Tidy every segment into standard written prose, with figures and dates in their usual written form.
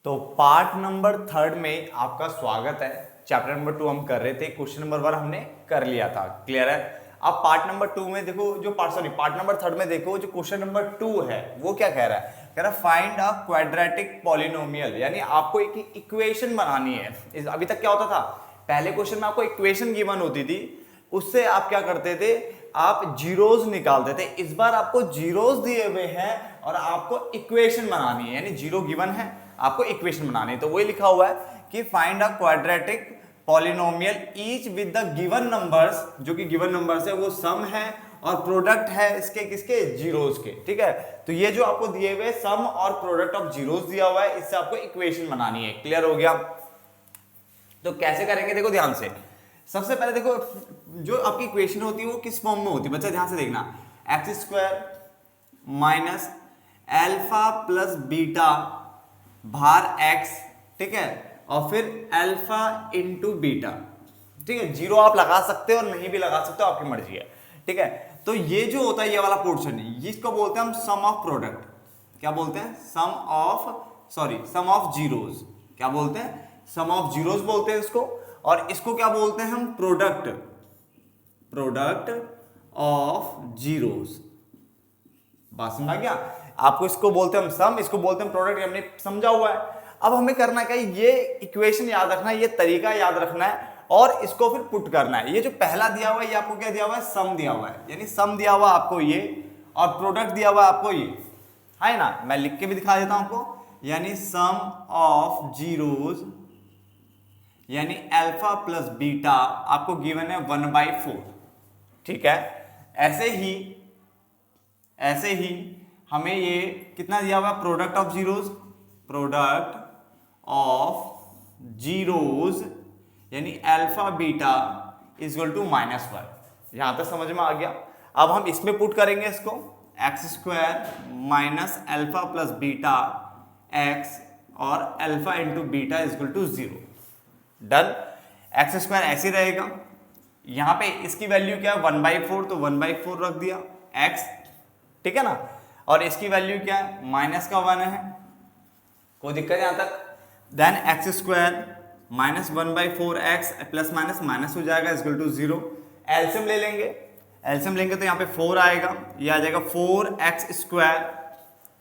तो part number 3 में आपका स्वागत है। चैप्टर नंबर 2 हम कर रहे थे, क्वेश्चन नंबर 1 हमने कर लिया था, क्लियर है। अब पार्ट नंबर 2 में देखो, पार्ट नंबर 3 में देखो, जो क्वेश्चन नंबर 2 है वो क्या कह रहा है, कह रहा है फाइंड अ क्वाड्रेटिक पॉलिनोमियल, यानी आपको एक इक्वेशन बनानी है। अभी तक क्या होता था, पहले क्वेश्चन में आपको इक्वेशन गिवन होती थी, उससे आप क्या करते थे, आप जीरोस निकालते थे। इस बार आपको जीरोस दिए हुए हैं और आपको इक्वेशन बनानी है, यानी जीरो गिवन है, आपको इक्वेशन बनानी है। तो वही लिखा हुआ है कि find a quadratic polynomial each with the given numbers, जो कि गिवन नंबर्स है वो सम है और प्रोडक्ट है इसके किसके, जीरोस के। ठीक है, तो ये जो आपको दिए हुए सम और प्रोडक्ट ऑफ जीरोस दिया हुआ है, इससे आपको इक्वेशन बनानी है। क्लियर हो गया। तो कैसे करेंगे, देखो ध्यान से। सबसे पहले देखो, जो आपकी इक्वेशन होती है वो किस फॉर्म में होती है, बच्चा ध्यान से देखना। X square minus alpha plus beta भार एक्स, ठीक है, और फिर अल्फा इंटू बीटा। ठीक है, जीरो आप लगा सकते हो और नहीं भी लगा सकते हो, आपकी मर्जी है। ठीक है, तो ये जो होता है, ये वाला पोर्शन है, इसको बोलते हैं हम सम ऑफ प्रोडक्ट। क्या बोलते हैं, सम ऑफ जीरोस। क्या बोलते हैं, सम ऑफ जीरोस बोलते हैं इसको। और इसको क्या बोलते हैं हम, प्रोडक्ट ऑफ जीरोस। बात समझा क्या, आपको इसको बोलते हैं हम सम, इसको बोलते हैं प्रोडक्ट, हमने समझा हुआ है। अब हमें करना क्या है, ये इक्वेशन याद रखना है, ये तरीका याद रखना है और इसको फिर पुट करना है। ये जो पहला दिया हुआ है, ये आपको क्या दिया हुआ है, सम दिया हुआ है, यानी सम दिया हुआ आपको ये, और प्रोडक्ट दिया हुआ आपको ये, है ना। मैं लिख के भी दिखा देता हूं आपको, यानी सम ऑफ जीरोस, यानी अल्फा प्लस बीटा आपको गिवन है 1/4। ठीक है, ऐसे ही हमें ये कितना दिया हुआ, प्रोडक्ट ऑफ जीरोस, यानी अल्फा बीटा इक्वल टू -1। यहां तक समझ में आ गया। अब हम इसमें पुट करेंगे इसको, x square minus alpha plus beta x और alpha into beta equal to 0। Done. X square ऐसे रहेगा, यहां पे इसकी वैल्यू क्या है, 1/4, तो 1/4 रख दिया एक्स, ठीक है ना। और इसकी वैल्यू क्या है, माइनस का 1 है, कोई दिक्कत यहां तक। Then x square minus 1/4 x plus minus minus हो जाएगा इक्वल टू 0। एलसीएम लेंगे तो यहाँ पे 4 आएगा, ये आ जाएगा 4x स्क्वायर,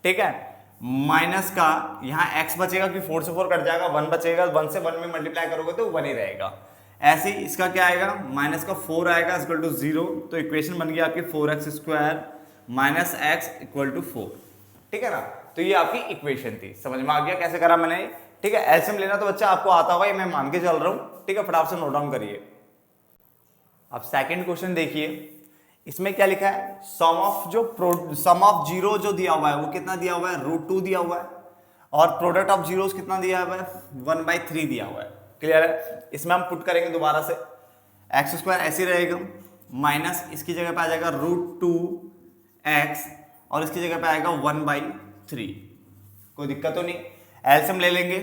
ठीक है, माइनस का यहाँ x बचेगा कि 4 से 4 कट जाएगा, 1 बचेगा, 1 से 1 में मल्टीप्लाई करोगे तो 1 ही रहेगा। ऐसे ही इसका क्या आएगा, माइनस का 4 आएगा इक्वल टू 0। तो इक्वेशन बन गई आपकी 4x square minus x equal to 4। ठीक है ना, तो ये आपकी इक्वेशन थी। समझ में आ गया कैसे करा मैंने, ठीक है। एलसीएम लेना तो बच्चा आपको आता होगा, ये मैं मान के चल रहा हूं, ठीक है, फटाफट से नोट डाउन करिए। अब सेकंड क्वेश्चन देखिए, इसमें क्या लिखा है, सम ऑफ जीरो जो दिया हुआ है वो कितना दिया हुआ है, √2 दिया हुआ है, और प्रोडक्ट ऑफ जीरोस कितना दिया हुआ है, 1/3 दिया हुआ है। क्लियर है, इसमें हम पुट करेंगे दोबारा से। एक्स स्क्वायर ऐसे रहेगा, माइनस इसकी जगह पे आ जाएगा √2x और इसकी जगह पे आएगा 1/3। कोई दिक्कत तो नहीं। एलसीएम ले लेंगे,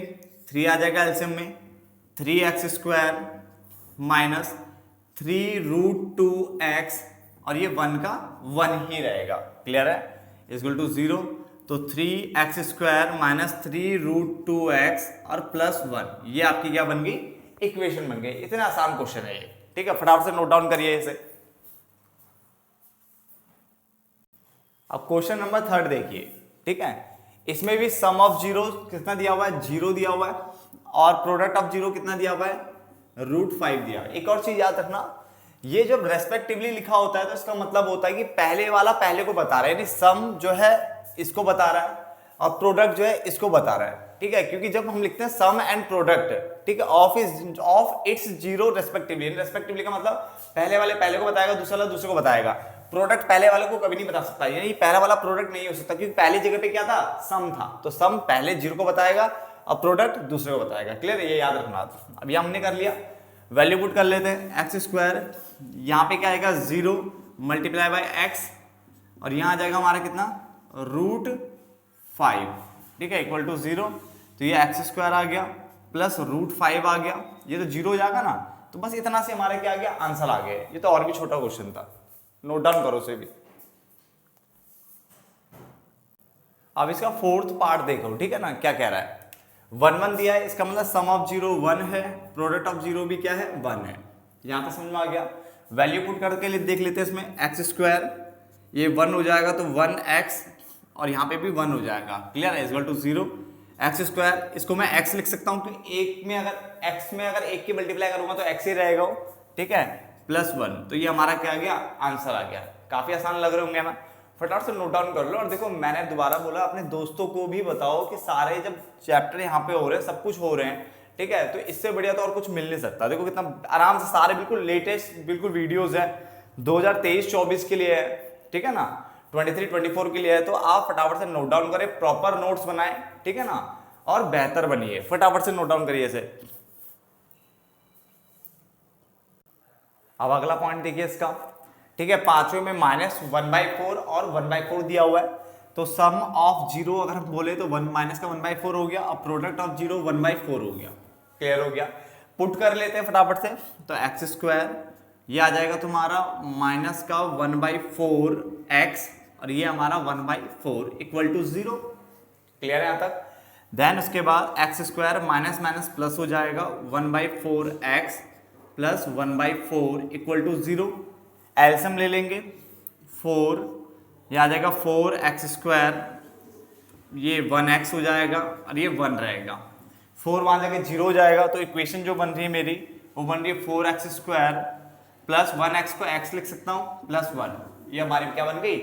3 आ जाएगा एलसीएम में, 3x स्क्वायर माइनस 3√2x और ये 1 का 1 ही रहेगा। क्लियर है, इक्वल टू 0। तो 3x स्क्वायर माइनस 3√2x और प्लस 1, ये आपकी क्या बन गई, इक्वेशन बन गई। इतना आसान क्वेश्चन है ये, ठीक है, फटाफट से नोट डाउन करिए इसे। अब क्वेश्चन नंबर 3 देखिए, ठीक है, इसमें भी सम ऑफ जीरो कितना दिया हुआ है, 0 दिया हुआ है, और प्रोडक्ट ऑफ जीरो कितना दिया हुआ है, √5 दिया हुआ है। एक और चीज याद रखना, ये जब रेस्पेक्टिवली लिखा होता है तो इसका मतलब होता है कि पहले वाला पहले को बता रहा है, यानी सम जो है इसको बता रहा है और प्रोडक्ट जो है इसको बता रहा है। ठीक है, क्योंकि जब हम लिखते हैं सम एंड प्रोडक्ट, ठीक है, ऑफ इट्स जीरो रेस्पेक्टिवली का मतलब पहले वाले पहले को बताएगा, दूसरा वाला दूसरे को बताएगा। प्रोडक्ट पहले वाले को कभी नहीं बता सकता, यानी पहला वाला प्रोडक्ट नहीं हो सकता, क्योंकि पहली जगह पे क्या था, सम था, तो सम पहले जीरो को बताएगा और प्रोडक्ट दूसरे को बताएगा। क्लियर, ये याद रखना। अभी हमने कर लिया, वैल्यू पुट कर लेते हैं। एक्स स्क्वायर यहाँ पे क्या आएगा, 0 मल्टीप्लाई बाय एक्स, और यहाँ आ जाएगा हमारा कितना, √5, ठीक है, इक्वल टू 0। तो ये एक्स स्क्वायर आ गया प्लस √5 आ गया, ये तो 0 हो जाएगा ना, तो बस इतना से हमारे क्या आ गया, आंसर आ गया। ये तो और भी छोटा क्वेश्चन था, नोट डाउन करो उसे भी। अब इसका फोर्थ पार्ट देखो, ठीक है ना, क्या कह रहा है, 1 1 दिया है, इसका मतलब सम ऑफ 0 1 है, प्रोडक्ट ऑफ 0 भी क्या है 1 है। यहाँ तक समझ में आ गया। वैल्यू पुट करके देख लेते हैं इसमें, एक्स स्क्वायर ये 1 हो जाएगा तो 1x और यहाँ पे भी 1 हो जाएगा, क्लियर है, इक्वल टू 0 एक्स स्क्वायर। इसको मैं x लिख सकता हूँ कि एक में अगर x में अगर 1 की मल्टीप्लाई करूंगा तो x ही रहेगा वो, ठीक है, +1। तो ये हमारा क्या आ गया, आंसर आ गया। काफी आसान लग रहे होंगे ना, फटाफट से नोट डाउन कर लो। और देखो मैंने दोबारा बोला, अपने दोस्तों को भी बताओ कि सारे जब चैप्टर यहाँ पे हो रहे हैं, सब कुछ हो रहे हैं, ठीक है, तो इससे बढ़िया तो और कुछ मिल नहीं सकता। देखो कितना आराम से सारे बिल्कुल लेटेस्ट बिल्कुल वीडियोस है, 2023-24 के लिए है, ठीक है ना, 23-24 के लिए है। तो आप फटाफट से नोट डाउन करें, प्रॉपर नोट्स बनाएं, ठीक है ना, और बेहतर बनिए। फटाफट से नोट डाउन करिए इसे। अब अगला पॉइंट देखिए इसका, ठीक है, पांचवें में -1/4 और 1/4 दिया हुआ है। तो सम ऑफ 0 अगर हम बोले तो 1 माइनस का 1/4 हो गया, और प्रोडक्ट ऑफ 0 1/4 हो गया। क्लियर हो गया। पुट कर लेते हैं फटाफट से। तो एक्स स्क्वायर ये आ जाएगा तुम्हारा माइनस का 1/4x और ये हमारा 1/4 इक्वल टू 0। क्लियर है यहाँ तक। देन उसके बाद x square minus minus plus हो जाएगा, 1/4x plus 1/4 equal to 0। LCM ले लेंगे, 4 ये आ जाएगा 4x स्क्वायर, ये 1x हो जाएगा और ये 1 रहेगा। 4 वहाँ जाके 0 हो जाएगा। तो इक्वेशन जो बन रही है मेरी वो बन रही है 4x स्क्वायर प्लस 1x को x लिख सकता हूँ प्लस 1। ये हमारी क्या बन गई,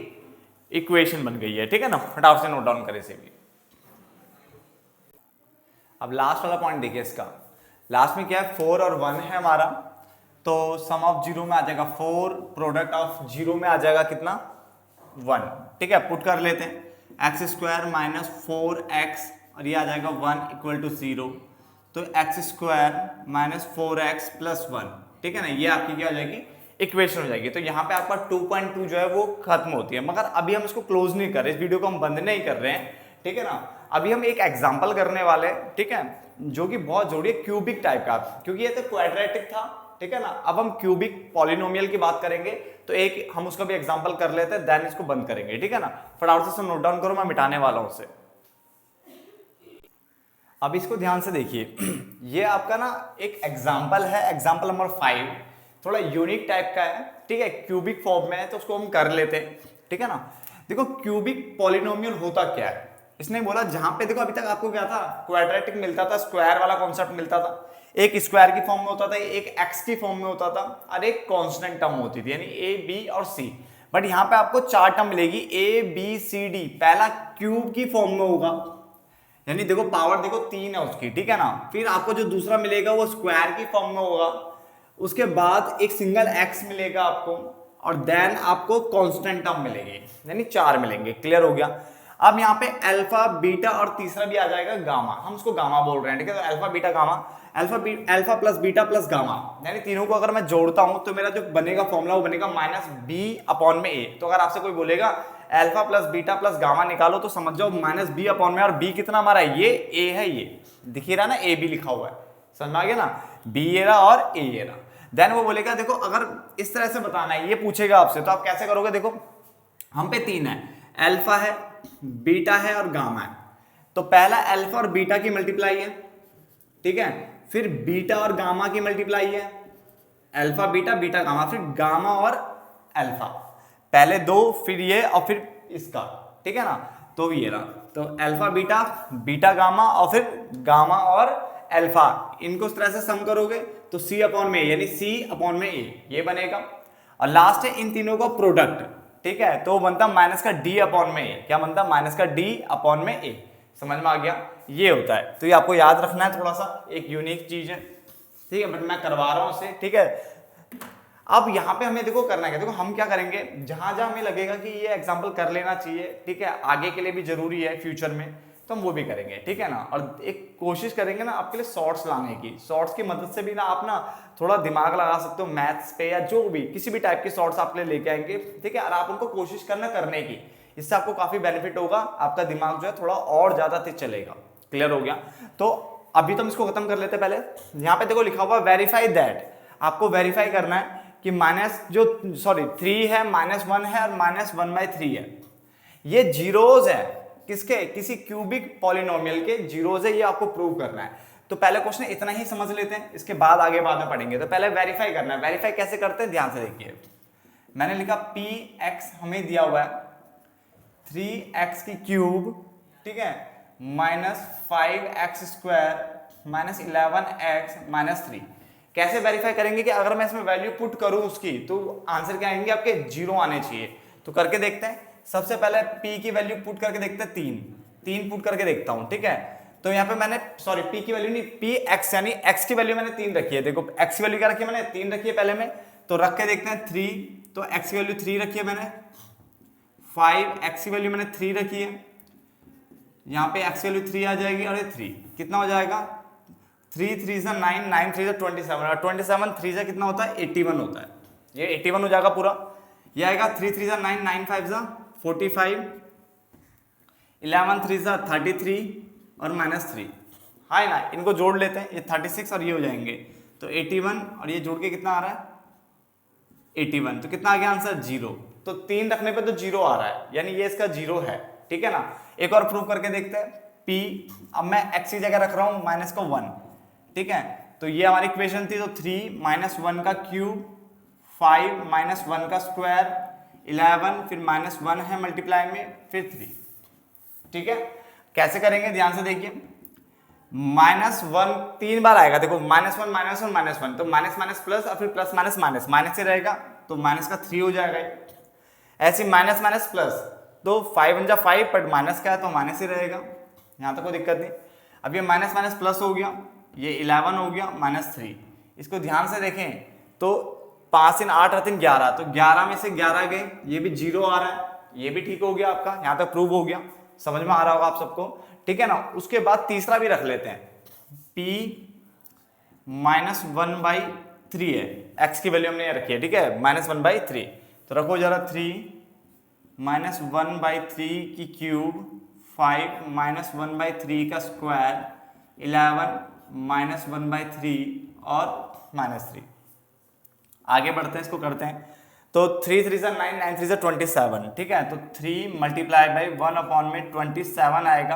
इक्वेशन बन गई है, ठीक है ना। फटाफट से नोट डाउन करें इसे भी। अब लास्ट वाला पॉइंट देखिए इसका। लास्ट में क्या है, 4 और 1 है हमारा। तो सम ऑफ 0 में आ जाएगा 4, प्रोडक्ट ऑफ 0 में आ जाएगा कितना 1, ठीक है। पुट कर लेते हैं, एक्स स्क्वायर माइनस 4x और ये आ जाएगा 1 इक्वल टू 0। तो x square minus 4x plus 1, ठीक है ना, ये आपकी क्या हो जाएगी, इक्वेशन हो जाएगी। तो यहाँ पे आपका 2.2 जो है वो खत्म होती है। मगर अभी हम इसको क्लोज नहीं कर रहे, इस वीडियो को हम बंद नहीं कर रहे हैं, ठीक है ना। अभी हम एक एग्जाम्पल करने वाले हैं, ठीक है, जो कि बहुत जरूरी है, क्यूबिक टाइप का, क्योंकि ये तो क्वाड्रेटिक था, ठीक है ना। अब हम क्यूबिक पॉलिनोमियल की बात करेंगे, तो एक हम उसका भी एग्जांपल कर लेते हैं, देन इसको बंद करेंगे, ठीक है ना। फटाफट से नोट डाउन करो, मैं मिटाने वाला हूं उसे। अब इसको ध्यान से देखिए, ये आपका ना एक एग्जांपल है, एग्जांपल नंबर 5, थोड़ा यूनिक टाइप का है, ठीक है, क्यूबिक फॉर्म में है, तो उसको हम कर लेते हैं, ठीक है ना। देखो क्यूबिक पॉलिनोमियल होता क्या है, इसने बोला जहां पे देखो अभी तक आपको क्या था, क्वाड्रेटिक मिलता था, स्क्वायर वाला कॉन्सेप्ट मिलता था, एक स्क्वायर की फॉर्म में होता था, एक एक्स की फॉर्म में होता था, और एक कांस्टेंट टर्म होती थी, यानी ए बी और सी। बट यहाँ पे आपको 4 टर्म मिलेगी, ए बी सी डी। पहला क्यूब की फॉर्म में होगा, यानी देखो पावर देखो 3 है उसकी, ठीक है ना। फिर आपको जो दूसरा मिलेगा वो स्क्वायर की फॉर्म में होगा, उसके बाद एक सिंगल एक्स मिलेगा आपको, और देन आपको कांस्टेंट टर्म मिलेगी, यानी 4 मिलेंगे। क्लियर हो गया। अब यहाँ पे अल्फा बीटा और तीसरा भी आ जाएगा गामा, हम उसको गामा बोल रहे हैं, ठीक है। तो alpha beta gamma, alpha plus beta plus gamma, यानी तीनों को अगर मैं जोड़ता हूं तो मेरा जो बनेगा फॉर्मूला वो बनेगा -b/a। तो अगर आपसे कोई बोलेगा alpha plus beta plus gamma निकालो, तो समझ जाओ -b/a, और b कितना हमारा है, ये a है, ये दिख रहा है ना, a b लिखा हुआ है, समझ में आ गया ना, b ये रहा और a ये रहा। देन वो बोलेगा देखो अगर इस तरह से बताना है, ये पूछेगा आपसे, तो आप कैसे करोगे। देखो हम पे 3 है, अल्फा है, बीटा है और गामा है। तो पहला अल्फा और बीटा की मल्टीप्लाई है, ठीक है, फिर बीटा और गामा की मल्टीप्लाई है, अल्फा बीटा बीटा गामा, फिर गामा और अल्फा, पहले 2 फिर ये और फिर इसका, ठीक है ना। तो ये रहा, तो अल्फा बीटा बीटा गामा और फिर गामा और अल्फा, इनको इस तरह से सम करोगे तो c/a, यानी c/a ये बनेगा। और लास्ट है इन तीनों का प्रोडक्ट, ठीक है, तो बनता माइनस का d/a। क्या बनता, माइनस का d/a। समझ में आ गया, ये होता है। तो ये आपको याद रखना है, थोड़ा सा एक यूनिक चीज है, ठीक है, बट मैं करवा रहा हूं उसे, ठीक है। अब यहाँ पे हमें देखो करना है, देखो हम क्या करेंगे, जहां जहां हमें लगेगा कि ये एग्जांपल कर लेना चाहिए, ठीक है, आगे के लिए भी जरूरी है फ्यूचर में, तो हम वो भी करेंगे, ठीक है ना। और एक कोशिश करेंगे ना आपके लिए शॉर्ट्स लाने की, शॉर्ट्स की मदद से भी ना आप ना थोड़ा दिमाग लगा सकते हो मैथ्स पे, या जो भी किसी भी टाइप के शॉर्ट्स आपके लिए लेके आएंगे, ठीक है। और आप उनको कोशिश करना करने की, इससे आपको काफी बेनिफिट होगा, आपका दिमाग जो है थोड़ा और ज्यादा तेज चलेगा। क्लियर हो गया। तो अभी तो हम इसको खत्म कर लेते। पहले यहाँ पे देखो लिखा हुआ वेरीफाई दैट, आपको वेरीफाई करना है कि -3 है, -1 है और -1/3 है, ये जीरोज है, किसके, किसी क्यूबिक पॉलिनोमियल के जीरोज है, ये आपको प्रूव करना है। तो पहले क्वेश्चन इतना ही समझ लेते हैं, इसके बाद आगे बाद में पढ़ेंगे। तो पहले वेरीफाई करना है। वेरीफाई कैसे करते हैं, ध्यान से देखिए। मैंने लिखा पी एक्स हमें दिया हुआ है 3x की क्यूब, ठीक है, minus 5x square minus 11x minus 3। कैसे वेरीफाई करेंगे कि अगर मैं इसमें वैल्यू पुट करूं उसकी, तो आंसर क्या आएंगे आपके, 0 आने चाहिए। तो करके देखते हैं। सबसे पहले p की वैल्यू पुट करके देखते हैं, 3 पुट करके देखता हूं, ठीक है। तो यहाँ पे मैंने, सॉरी p की वैल्यू नहीं, px यानी x की वैल्यू मैंने 3 रखी है। देखो x की वैल्यू क्या रखी है मैंने, 3 रखी है पहले में। तो रख के देखते हैं 3, तो x की वैल्यू 3 रखी है मैंने, 5x की वैल्यू मैंने 3 रखी है, यहाँ पे x की वैल्यू 3 आ जाएगी, और ये 3 कितना हो जाएगा, 3 3 से 9, 9 3 से 27, और 27 3 से कितना होता है, 81 होता है। ये 81 हो जाएगा पूरा। ये आएगा 3 3 से 9, 9 5 से 45, 11 3 से 33 और माइनस 3, हाँ ना। इनको जोड़ लेते हैं, ये 36 और ये हो जाएंगे, तो 81 और ये जोड़ के कितना आ रहा है, 81। तो कितना आ गया आंसर, 0। तो 3 रखने पे तो 0 आ रहा है, यानी ये इसका 0 है, ठीक है ना। एक और प्रूव करके देखते हैं। p, अब मैं x की जगह रख रहा हूं माइनस को 1, ठीक है। तो ये हमारी इक्वेशन थी, तो 3 माइनस 1 का क्यूब, 5 माइनस 1 का स्क्वायर, 11 फिर माइनस 1 है मल्टीप्लाई में, फिर 3, ठीक है। कैसे करेंगे, ध्यान से देखिए। -1 3 बार आएगा, देखो -1 -1 -1, तो माइनस माइनस प्लस और फिर प्लस माइनस माइनस, माइनस से रहेगा तो माइनस का 3 हो जाएगा। ऐसे माइनस माइनस प्लस, तो 5 × 5 बट माइनस का है तो माइनस ही रहेगा, यहाँ तक कोई दिक्कत नहीं। अब ये माइनस माइनस प्लस हो गया, ये 11 हो गया -3। इसको ध्यान से देखें तो 5 × 8 = 11, तो 11 में से 11 गए, ये भी 0 आ रहा है, ये भी ठीक हो गया आपका, यहाँ तक प्रूव हो गया। समझ में आ रहा होगा आप सबको, ठीक है ना। उसके बाद तीसरा भी रख लेते हैं, p -1/3 है, x की वैल्यू हमने रखी है, ठीक है, -1/3। तो रखो जरा, 3 -1/3 की क्यूब, 5 -1/3 का स्क्वायर, 11 -1/3 और -3। आगे बढ़ते हैं, इसको करते हैं। तो 3 3 से 9, 9 3 से 27, ठीक है। तो 3 × 1/27 आएगा,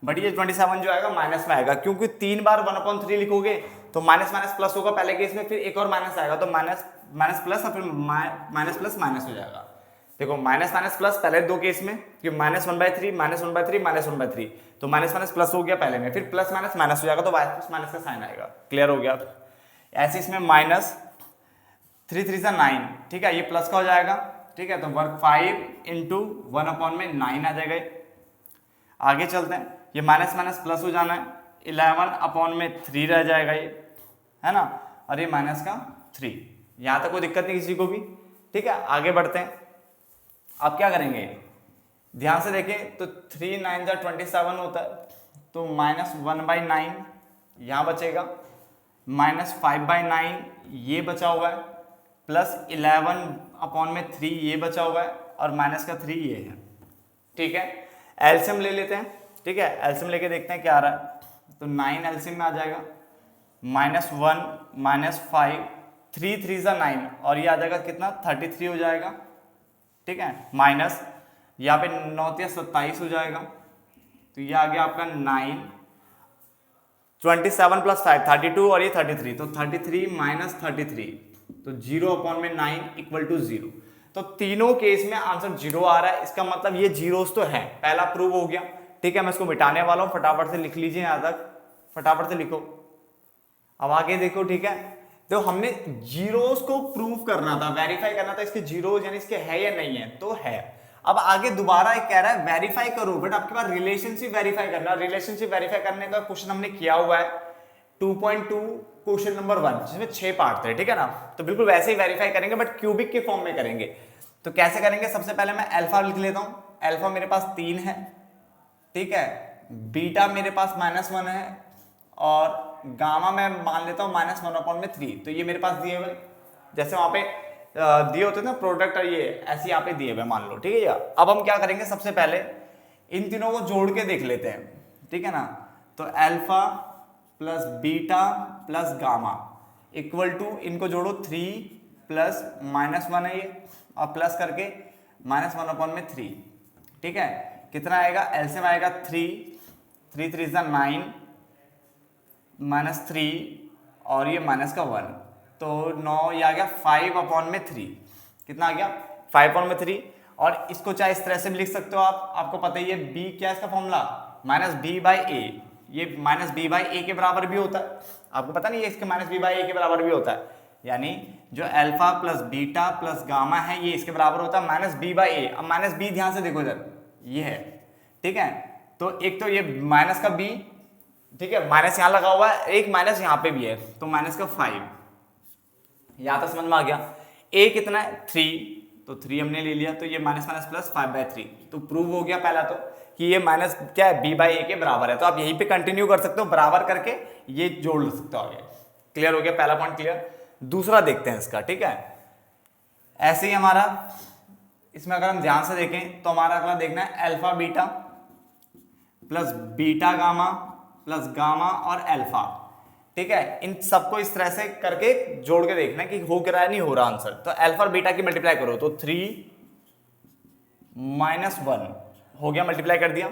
बट ये 27 जो आएगा माइनस में आएगा, क्योंकि 3 बार 1/3 लिखोगे तो माइनस माइनस प्लस होगा पहले केस में, फिर एक और माइनस आएगा, तो माइनस माइनस प्लस और फिर माइनस प्लस माइनस हो जाएगा। देखो माइनस माइनस प्लस पहले दो केस में, कि -1/3 -1/3 -1/3, तो माइनस माइनस प्लस हो गया पहले में, फिर प्लस माइनस माइनस हो जाएगा, तो प्लस माइनस का साइन आएगा। क्लियर हो गया। ऐसे इसमें -3 3 से 9, ठीक है, ये प्लस का हो जाएगा, ठीक है। तो 5 × 1/9 आ जाएगा। आगे चलते हैं, ये माइनस माइनस प्लस हो जाना है, 11/3 रह जाएगा ये, है ना, और ये माइनस का 3। यहाँ तक कोई दिक्कत नहीं किसी को भी, ठीक है। आगे बढ़ते हैं। आप क्या करेंगे, ध्यान से देखें, तो 3 9 × 27 होता है, तो -1/9 यहाँ बचेगा, -5/9 ये बचा हुआ है, प्लस 11/3 ये बचा हुआ है, और माइनस का 3 ये है, ठीक है। एलसीएम ले लेते हैं, ठीक है, एलसीएम लेके देखते हैं क्या आ रहा है। तो 9 एलसीएम में आ जाएगा, -1 -5, 3 3 से 9, और ये आ जाएगा कितना, 33 हो जाएगा, ठीक है, माइनस यहाँ पे 9 × 27 हो जाएगा, तो ये आ गया आपका 9, 27 + 5 32, और ये 33, तो 33 - 33, तो 0/9 = 0। तो तीनों केस में आंसर 0 आ रहा है, इसका मतलब ये जीरोस तो है, पहला प्रूव हो गया, ठीक है। मैं इसको मिटाने वाला हूं, फटाफट से लिख लीजिए, यहां तक फटाफट से लिखो। अब आगे देखो, ठीक है। तो हमने जीरोस को प्रूव करना था, वेरीफाई करना था, इसके जीरोस यानी इसके है या नहीं है, तो है। अब आगे दोबारा एक कह रहा है वेरीफाई करो, बट आपके पास रिलेशनशिप वेरीफाई करना। रिलेशनशिप वेरीफाई करने का क्वेश्चन हमने किया हुआ है 2.2 क्वेश्चन नंबर 1, जिसमें 6 पार्ट थे, ठीक है ना। तो बिल्कुल वैसे ही वेरीफाई करेंगे, बट क्यूबिक के फॉर्म में करेंगे। तो कैसे करेंगे, सबसे पहले मैं अल्फा लिख लेता हूं। अल्फा मेरे पास 3 है, ठीक है, बीटा मेरे पास -1 है, और गामा मैं मान लेता हूं -1/3। तो ये मेरे पास दिए हुए, जैसे वहां पे दिए होते ना प्रोडक्ट, और ये ऐसे यहाँ पे दिए हुए मान लो, ठीक है। अब हम क्या करेंगे, सबसे पहले इन तीनों को जोड़ के देख लेते हैं, ठीक है ना। तो alpha plus beta plus gamma equal to, इनको जोड़ो 3 + -1 है ये, और प्लस करके -1/3, ठीक है। कितना आएगा, एलसीएम आएगा 3 3 × 9 -3 और ये माइनस का 1, तो 9 ये आ गया 5/3, कितना आ गया 5/3। और इसको चाहे इस तरह से भी लिख सकते हो आप, आपको पता ही है b क्या है इसका फॉर्मूला, -b/a, ये -b/a के बराबर भी होता है, आपको पता नहीं है इसके -b/a के बराबर भी होता है, यानी जो alpha plus beta plus gamma है ये इसके बराबर होता है -b/a। अब -b ध्यान से देखो इधर, ये है, ठीक है, तो एक तो ये माइनस का b, ठीक है, माइनस यहाँ लगा हुआ है, एक माइनस यहाँ पे भी है, तो -5, यहाँ तक समझ में आ गया। a कितना है 3, तो 3 हमने ले लिया, तो ये माइनस प्लस 5/3, तो प्रूव हो गया पहला तो कि ये माइनस क्या है b/a के बराबर है। तो आप यहीं पे कंटिन्यू कर सकते हो, बराबर करके ये जोड़ सकते हो आगे। क्लियर हो गया पहला पॉइंट, क्लियर। दूसरा देखते हैं इसका, ठीक है, ऐसे ही हमारा इसमें अगर हम ध्यान से देखें तो हमारा अगला देखना है alpha beta plus beta gamma plus gamma और अल्फा, ठीक है, इन सबको इस तरह से करके जोड़ के देखना है कि हो क्या रहा है, नहीं हो रहा आंसर। तो अल्फा और बीटा की मल्टीप्लाई करो, तो 3 - 1 हो गया, मल्टीप्लाई कर दिया।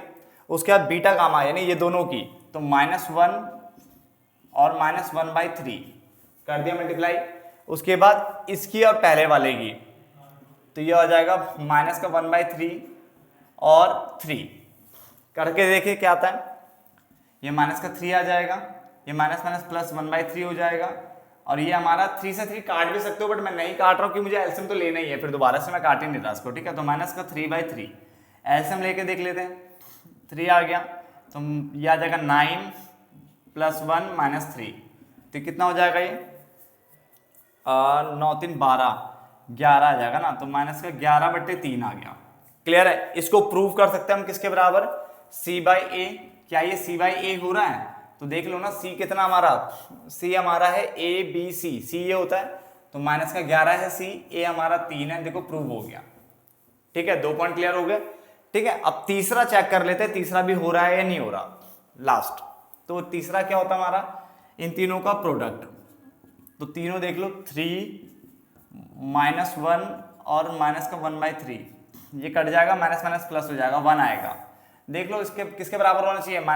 उसके बाद बीटा गामा यानी ये दोनों की, तो -1 और -1/3 कर दिया मल्टीप्लाई। उसके बाद इसकी और पहले वाले की, तो ये हो जाएगा -1/3 और 3 करके देखिए क्या आता है, ये -3 आ जाएगा, ये माइनस प्लस 1/3 हो जाएगा, और ये हमारा 3 से 3 काट भी सकते हो, बट मैं नहीं काट रहा हूँ कि मुझे एलसीएम तो लेना ही है, फिर दोबारा से मैं काट ही नहीं रहा इसको, ठीक है। तो -3/3 एलसीएम लेके देख लेते हैं, 3 आ गया, तो ये आ जाएगा 9 + 1 - 3, तो कितना हो जाएगा ये 9 3 12 11 आ जाएगा ना, तो -11/3 आ गया। क्लियर है, इसको प्रूव कर सकते हैं हम किसके बराबर, c/a। क्या ये c/a हो रहा है, तो देख लो ना, c कितना हमारा, c हमारा है ABC, c ये होता है, तो -11 है c, a हमारा 3 है, देखो प्रूव हो गया, ठीक है। 2 पॉइंट क्लियर हो गए, ठीक है। अब तीसरा चेक कर लेते हैं, तीसरा भी हो रहा है या नहीं हो रहा, लास्ट। तो तीसरा क्या होता है हमारा, इन तीनों का प्रोडक्ट, तो तीनों देख लो, 3 -1 और -1/3, ये कट जाएगा, माइनस प्लस हो जाएगा, 1 आएगा। देख लो इसके किसके बराबर होना चाहिए, -d/a,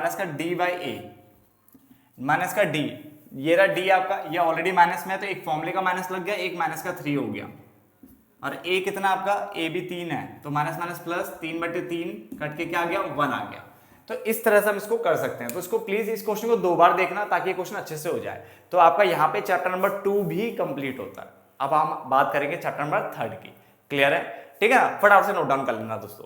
-d, ये रहा d आपका, ये ऑलरेडी माइनस में है, तो एक फॉर्मूले का माइनस लग गया, एक -3 हो गया, और a कितना आपका, a भी 3 है, तो माइनस प्लस 3/3 कट के क्या आ गया, 1 आ गया। तो इस तरह से हम इसको कर सकते हैं। तो इसको प्लीज इस क्वेश्चन को 2 बार देखना ताकि ये क्वेश्चन अच्छे से हो जाए। तो आपका यहाँ पे चैप्टर नंबर 2 भी कंप्लीट होता है। अब हम बात करेंगे चैप्टर नंबर 3 की। क्लियर है, ठीक है ना, फटाफट से नोट डाउन कर लेना दोस्तों।